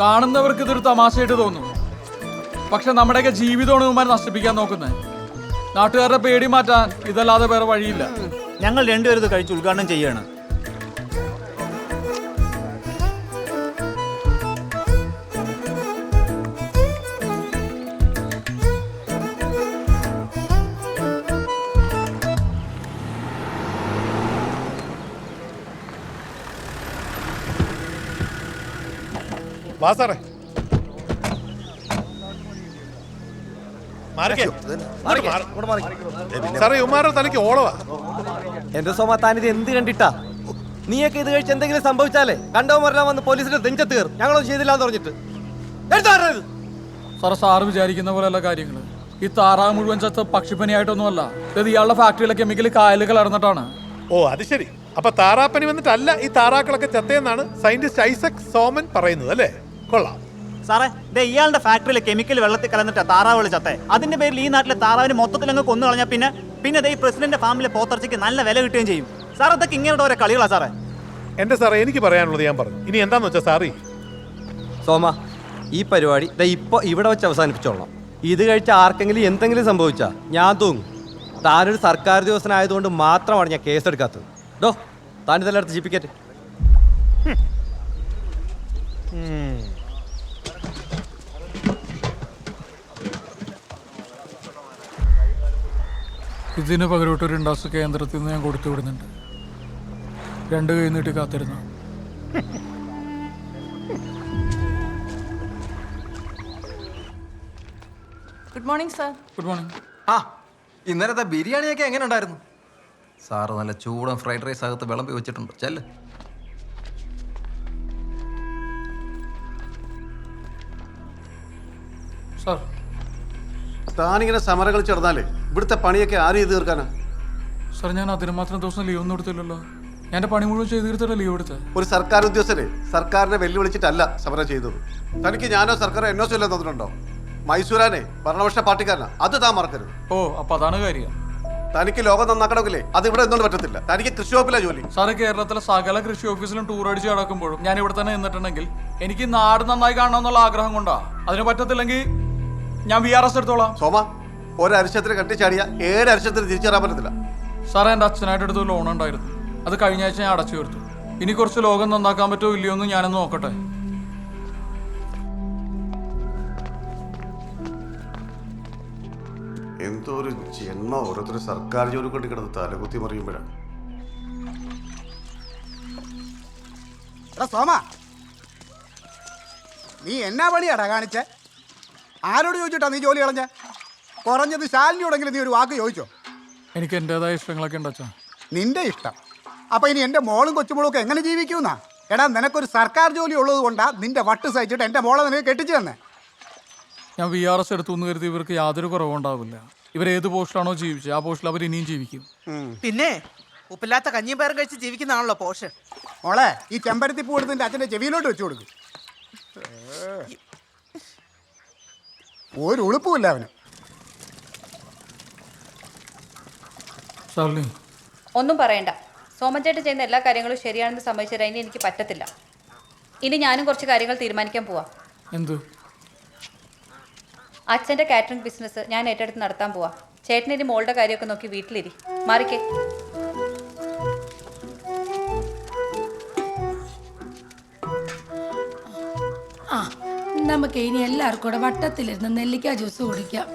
കാണുന്നവർക്ക് ഇതൊരു തമാശയായിട്ട് തോന്നും. പക്ഷെ നമ്മുടെയൊക്കെ ജീവിതമാണ് ഇവന്മാർ നശിപ്പിക്കാൻ നോക്കുന്നത്. നാട്ടുകാരുടെ പേടി മാറ്റാൻ ഇതല്ലാതെ വേറെ വഴിയില്ല. ഞങ്ങൾ രണ്ടുപേരും ഇത് കഴിച്ച് ഉദ്ഘാടനം ചെയ്യാണ്. വാ സാറേ. സാറേ ഇവന്മാരുടെ തലയ്ക്ക് ഓളവാ. എന്റെ സോമ, താനിത് എന്ത് കണ്ടിട്ടാ? നീയൊക്കെ ഇത് കഴിച്ച് എന്തെങ്കിലും സംഭവിച്ചാലേ കണ്ടവന്മാരെല്ലാം വന്ന് പോലീസിന്റെ നെഞ്ചത്ത് കയറും. ഞങ്ങളൊന്നും ചെയ്തില്ലാന്ന് പറഞ്ഞിട്ട് സാറ് വിചാരിക്കുന്ന പോലെയല്ല കാര്യങ്ങള്. ഈ താറാവ് മുഴുവൻ ചത്ത് പക്ഷിപ്പനിയായിട്ടൊന്നുമല്ല. ഇത് ഇയാളുടെ ഫാക്ടറിയിലെ കെമിക്കൽ കായലുകൾ ഇറന്നിട്ടാണ്. ഓ അത് ശരി. അപ്പൊ താറാപ്പനി വന്നിട്ടല്ല ഈ താറാക്കളൊക്കെ ചത്തയെന്നാണ് സയന്റിസ്റ്റ് ഐസക് സോമൻ പറയുന്നത് അല്ലേ? കൊള്ളാം സാറേ. ഇയാളുടെ ഫാക്ടറിയിലെ കെമിക്കൽ വെള്ളത്തിൽ കലർന്നിട്ട് താറാവുകൾ ചത്തേ. അതിന്റെ പേരിൽ ഈ നാട്ടിലെ താറാവിന് മൊത്തത്തിൽ അങ്ങ് കൊന്നു കളഞ്ഞാൽ പിന്നെ ഈ പ്രസിഡന്റ് ഫാമിലെ പോത്തർച്ചയ്ക്ക് നല്ല വില കിട്ടുകയും ചെയ്യും. സാർ അതൊക്കെ ഇങ്ങനെയുള്ള ഓരോ കളികളാ സാറേ. എന്റെ സാറേ, എനിക്ക് പറയാനുള്ളത് ഞാൻ പറഞ്ഞു. ഇനി എന്താന്ന് വെച്ചാൽ സാറി സോമ, ഈ പരിപാടി ഇപ്പൊ ഇവിടെ വെച്ച് അവസാനിപ്പിച്ചോളാം. ഇത് കഴിച്ച ആർക്കെങ്കിലും എന്തെങ്കിലും സംഭവിച്ചാ ഞാൻ തൂങ്ങും. താനൊരു സർക്കാർ ഉദ്യോഗസ്ഥനായതുകൊണ്ട് മാത്രമാണ് ഞാൻ കേസെടുക്കാത്തത്. താനിതെല്ലാം എടുത്ത് ജിപ്പിക്കറ്റ്. ഇതിന് പകരമായിട്ട് ഒരു ഇൻഡസ്ട്രി കേന്ദ്രത്തിൽ നിന്ന് ഞാൻ കൊടുത്തു വിടുന്നുണ്ട്. 2 കൈ നീട്ടി കാത്തിരുന്നു. Good morning sir. Good morning. ഇന്നലത്തെ ബിരിയാണിയൊക്കെ എങ്ങനെ ഉണ്ടായിരുന്നു? സാറ് നല്ല ചൂടൻ ഫ്രൈഡ് റൈസ് അകത്ത് വിളമ്പി വെച്ചിട്ടുണ്ട്. ചെല്ല്. സാർ, താനിങ്ങനെ സമരം കളിച്ച് നടന്നാലേ ഇവിടുത്തെ പണിയൊക്കെ ആര് ചെയ്ത് തീർക്കാനാ? സാർ, ഞാൻ അതിന് മാത്രം ദിവസം ലീവ് ഒന്നും എടുത്തില്ലല്ലോ. ഞാൻ എൻ്റെ പണി മുഴുവൻ ചെയ്ത് തീർത്തല്ലേ ലീവ് എടുത്തത്. ഒരു സർക്കാർ ഉദ്യോഗസ്ഥരെ സർക്കാരിനെ വെല്ലുവിളിച്ചിട്ടല്ല സമരം ചെയ്തത്. തനിക്ക് ഞാനോ സർക്കാരോ NOC വല്ലതും തന്നിട്ടുണ്ടോ? മൈസൂരാനെ ഭരണപക്ഷ പാർട്ടിക്കാരനാ, അത് താൻ മറക്കരുത്. ഓ, അപ്പൊ അതാണ് കാര്യം. തനിക്ക് ലോകം നന്നാക്കണമെങ്കിലേ അത് ഇവിടെ നിന്നോണ്ട് പറ്റത്തില്ല. തനിക്ക് കൃഷി വകുപ്പിലാ ജോലി. സാറ് കേരളത്തിലെ സകല കൃഷി ഓഫീസിലും ടൂർ അടിച്ച് കിടക്കുമ്പോഴും ഞാൻ ഇവിടെ തന്നെ നിന്നിട്ടുണ്ടെങ്കിൽ എനിക്ക് നാട് നന്നായി കാണണമെന്നുള്ള ആഗ്രഹം കൊണ്ടാ. അതിന് പറ്റത്തില്ലെങ്കിൽ ഞാൻ VRS എടുത്തോളാം. സോമ, ഒരരിശത്തിന് കെട്ടിച്ചാടിയ 7 അരിശത്തിന് തിരിച്ചറിയാൻ പറ്റത്തില്ല. സാറേ, എൻ്റെ അച്ഛനായിട്ട് എടുത്ത ലോൺ ഉണ്ടായിരുന്നു. അത് കഴിഞ്ഞ ആഴ്ച ഞാൻ അടച്ചു തീർത്തു. ഇനി കുറച്ച് ലോകം നന്നാക്കാൻ പറ്റുമോ ഇല്ലയോ എന്ന് ഞാനൊന്ന് നോക്കട്ടെ. എന്തോ ഒരു ജന്മ ഓരോരുത്തർ സർക്കാർ ജോലി കൊണ്ട് കിടന്ന് തലകുത്തി മറിയുമ്പോഴാണ്. സോമ, നീ എന്നാ പണിയാടാ കാണിച്ചേ? ആരോട് ചോദിച്ചിട്ടാ നീ ജോലി കളഞ്ഞ? കുറഞ്ഞത് ശാലിനിയോടെങ്കിലും നീ ഒരു വാക്ക് ചോദിച്ചോ? എനിക്ക് എൻ്റെതായ ഇഷ്ടങ്ങളൊക്കെ ഉണ്ട് അച്ഛാ. നിന്റെ ഇഷ്ടം. അപ്പൊ ഇനി എൻ്റെ മോളും കൊച്ചുമോളും ഒക്കെ എങ്ങനെ ജീവിക്കൂന്നാ? എടാ, നിനക്കൊരു സർക്കാർ ജോലി ഉള്ളത് കൊണ്ടാ നിന്റെ വട്ട് സഹിച്ചിട്ട് എൻ്റെ മോളെ നിനക്ക് കെട്ടിച്ചു തന്നെ. ഞാൻ VRS എടുത്തു എന്ന് കരുതി ഇവർക്ക് യാതൊരു കുറവുണ്ടാവില്ല. ഇവരേത് പോസ്റ്റിലാണോ ജീവിച്ചത് ആ പോസ്റ്റിൽ അവർ ഇനിയും ജീവിക്കും. പിന്നെ ഉപ്പില്ലാത്ത കഞ്ഞിയും പയറും കഴിച്ച് ജീവിക്കുന്നതാണല്ലോ പോഷ്. മോളെ, ഈ ചെമ്പരത്തി പൂ എടുത്ത് നിന്റെ അച്ഛൻ്റെ ചെവിയിലോട്ട് വെച്ചു കൊടുക്കും. ഒരു ഉളുപ്പുമില്ല അവന്. ഒന്നും പറയണ്ട. സോമൻചേട്ടൻ ചെയ്യുന്ന എല്ലാ കാര്യങ്ങളും ശരിയാണെന്ന് സമ്മതിച്ചു തരാൻ ഇനി എനിക്ക് പറ്റത്തില്ല. ഇനി ഞാനും കുറച്ച് കാര്യങ്ങൾ തീരുമാനിക്കാൻ പോവാം. എന്ത്? അച്ഛൻ്റെ കാറ്ററിംഗ് ബിസിനസ് ഞാൻ ഏറ്റെടുത്ത് നടത്താൻ പോവാം. ചേട്ടൻ ഇനി മോളുടെ കാര്യമൊക്കെ നോക്കി വീട്ടിലിരി. മാറിക്കേ. നമുക്ക് ഇനി എല്ലാവർക്കും കൂടെ വട്ടത്തിലിരുന്ന് നെല്ലിക്ക ജ്യൂസ് കുടിക്കാം.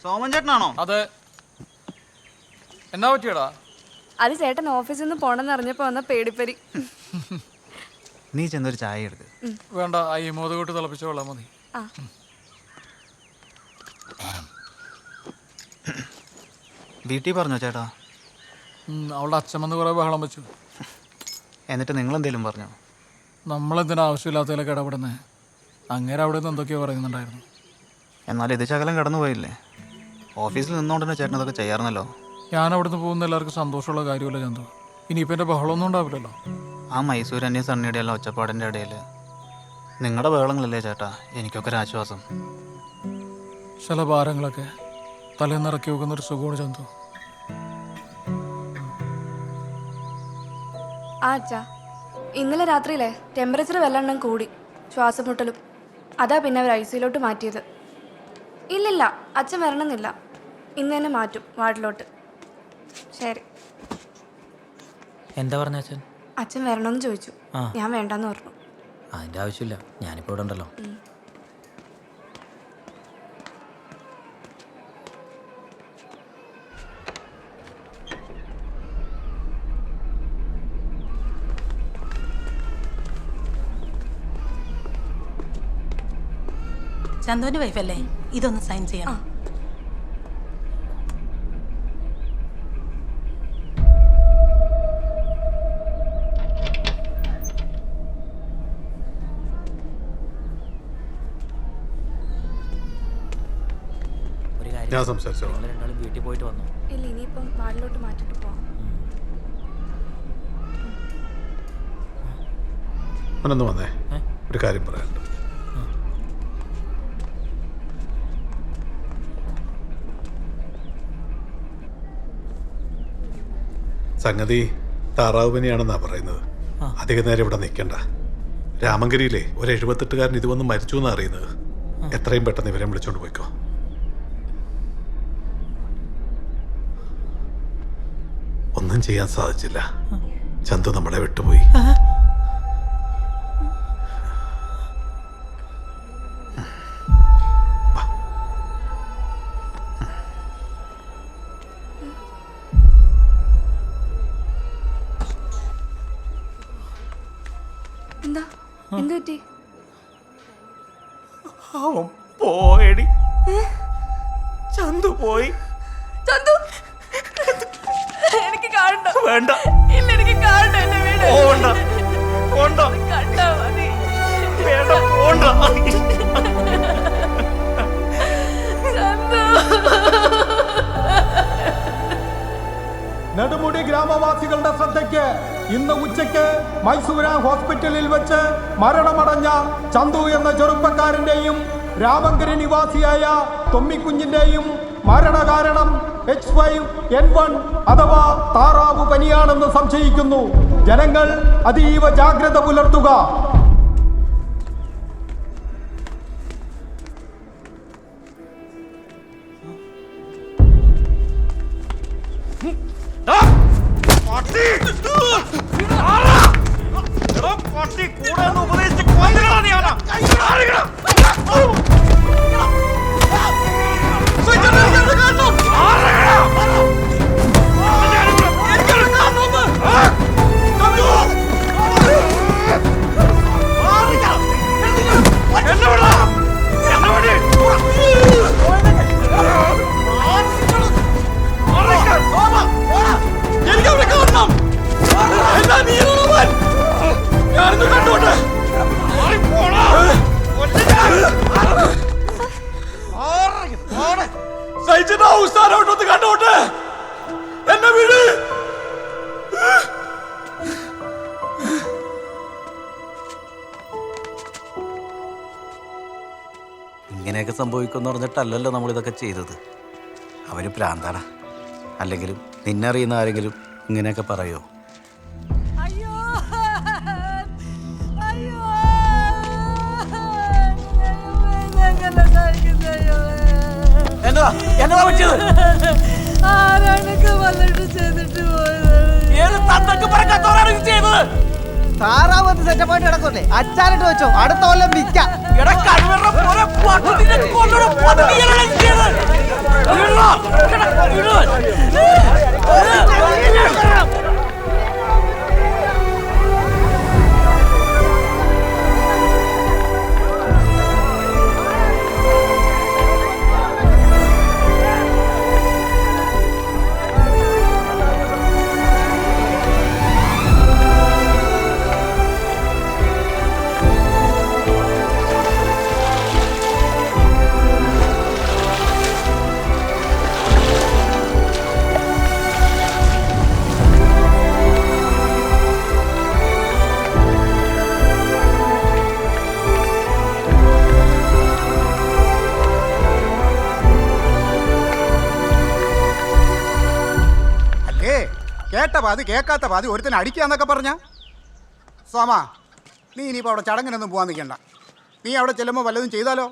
സോമൻ ചേട്ടനാണോ? അതെ. എന്നാ പറ്റിയടാ? അത് ചേട്ടൻ ഓഫീസിൽ നിന്ന് പോണെന്ന് അറിഞ്ഞപ്പോ വന്ന പേടിപ്പരി. നീ ചെന്നൊരു ചായ എടുക്ക്. വേണ്ട, ഈ മോദകൂട്ട് തിളപ്പിച്ച വെള്ളം മതി. വീട്ടിൽ പറഞ്ഞോ ചേട്ടാ? അവളുടെ അച്ഛൻ വന്ന് കുറെ ബഹളം വെച്ചു. എന്നിട്ട് നിങ്ങളെന്തേലും പറഞ്ഞോ? നമ്മളെന്തിനാ ആവശ്യമില്ലാത്തതിലൊക്കെ ഇടപെടുന്നേ? അങ്ങനെ അവിടെ നിന്ന് എന്തൊക്കെയോ പറയുന്നുണ്ടായിരുന്നു. എന്നാൽ ഇത് ശകലം കടന്നു പോയില്ലേ? ഓഫീസിൽ നിന്നുകൊണ്ട് തന്നെ ചേട്ടൻ അതൊക്കെ ചെയ്യാറുന്നല്ലോ. ഞാൻ അവിടുന്ന് പോകുന്ന എല്ലാവർക്കും സന്തോഷമുള്ള കാര്യമല്ല ചന്തു. ഇനിയിപ്പോൾ എൻ്റെ ബഹളമൊന്നും ഉണ്ടാവില്ലല്ലോ. ആ മൈസൂർ അന്യ സണ്ണിയുടെ എല്ലാം ഒച്ചപ്പാടിൻ്റെ ഇടയിൽ നിങ്ങളുടെ ബഹളങ്ങളല്ലേ ചേട്ടാ എനിക്കൊക്കെ ഒരു ആശ്വാസം. ചില ഭാരങ്ങളൊക്കെ തലേന്ന് ഇറക്കി വെക്കുന്ന ഒരു സുഖമാണ് ചന്തു. അച്ഛാ, ഇന്നലെ രാത്രിയിലെ ടെമ്പറേച്ചർ വല്ലാണ്ണം കൂടി, ശ്വാസം മുട്ടലും. അതാ പിന്നെ അവർ ഐസിയിലോട്ട് മാറ്റിയത്. ഇല്ലില്ല, അച്ഛൻ വരണമെന്നില്ല. ഇന്ന് തന്നെ മാറ്റും വാർഡിലോട്ട്. ശരി. എന്താ പറഞ്ഞ അച്ഛൻ? അച്ഛൻ വരണമെന്ന് ചോദിച്ചു. ഞാൻ വേണ്ടെന്ന് പറഞ്ഞു. അതിന്റെ ആവശ്യമില്ല, ഞാനിപ്പോ ഇവിടെ ഉണ്ടല്ലോ. ചന്തുവിന്റെ വൈഫല്ലേ, ഇതൊന്ന് സൈൻ ചെയ്യണം. ഞാൻ സംസാരിച്ചോ. രണ്ടാളും വീട്ടിൽ പോയിട്ട് വന്നു. ഇല്ല, ഇനിയിപ്പം വാർഡിലോട്ട് മാറ്റിട്ട് പോവാം. അവനൊന്ന് വന്നേ, ഒരു കാര്യം പറയാനുണ്ട്. സംഗതി താറാവ് പനിയാണെന്നാ പറയുന്നത്. അധിക നേരം ഇവിടെ നിൽക്കണ്ട. രാമങ്കരിയിലെ ഒരു 78കാരൻ ഇത് വന്ന് മരിച്ചു എന്നാ അറിയുന്നത്. എത്രയും പെട്ടെന്ന് ഇവരെ വിളിച്ചോണ്ട് പോയിക്കോ. ഒന്നും ചെയ്യാൻ സാധിച്ചില്ല. ചന്തു നമ്മളെ വിട്ടുപോയി. എന്താ എന്ത് പറ്റി? അവൻ പോയടി. ചന്തു പോയി. ചന്തു, എനിക്ക് കാണണ്ട. വേണ്ട. ഇല്ല, എനിക്ക് കാണണ്ട. എന്നെ വീട് പോണ്ട. പോണ്ട. കണ്ടാ മതി. വേണ്ട, പോണ്ട. ചന്തു. നെടുമുടി ഗ്രാമവാസികളുടെ ശ്രദ്ധയ്ക്ക് ഇന്ന് ഉച്ചയ്ക്ക് മൈസൂര ഹോസ്പിറ്റലിൽ വെച്ച് മരണമടഞ്ഞ ചന്തു എന്ന ചെറുപ്പക്കാരന്റെയും രാമങ്കരി നിവാസിയായ തൊമ്മിക്കുഞ്ഞിന്റെയും മരണകാരണം H5N1 അഥവാ താറാവ് പനിയാണെന്ന് സംശയിക്കുന്നു. ജനങ്ങൾ അതീവ ജാഗ്രത പുലർത്തുക. ഇങ്ങനെയൊക്കെ സംഭവിക്കുമെന്ന് പറഞ്ഞിട്ടല്ലല്ലോ നമ്മളിതൊക്കെ ചെയ്തത്. അവര് പ്രാന്താടാ. അല്ലെങ്കിലും നിന്നറിയുന്ന ആരെങ്കിലും ഇങ്ങനെയൊക്കെ പറയോ? എന്നതാ പറ്റിയത്? ആരാണൊക്കെ വന്നിട്ട് ചെയ്തിട്ട് പോയത്? ഏത് തന്തക്ക് പറക്കാത്തവരാണ് ഇത് ചെയ്തത്? താറാവ് സെറ്റപ്പായിട്ട് കിടക്കല്ലേ, അച്ചാറിട്ട് വെച്ചോ, അടുത്ത കൊല്ലം വിൽക്കാം. കേട്ട പാതി കേൾക്കാത്ത പാതി ഒരുത്തനെ അടിക്കാന്നൊക്കെ പറഞ്ഞ സോമ നീ ഇനിയിപ്പോൾ അവിടെ ചടങ്ങിനൊന്നും പോകാൻ നിൽക്കണ്ട. നീ അവിടെ ചെല്ലുമ്പോൾ വല്ലതും ചെയ്താലോ?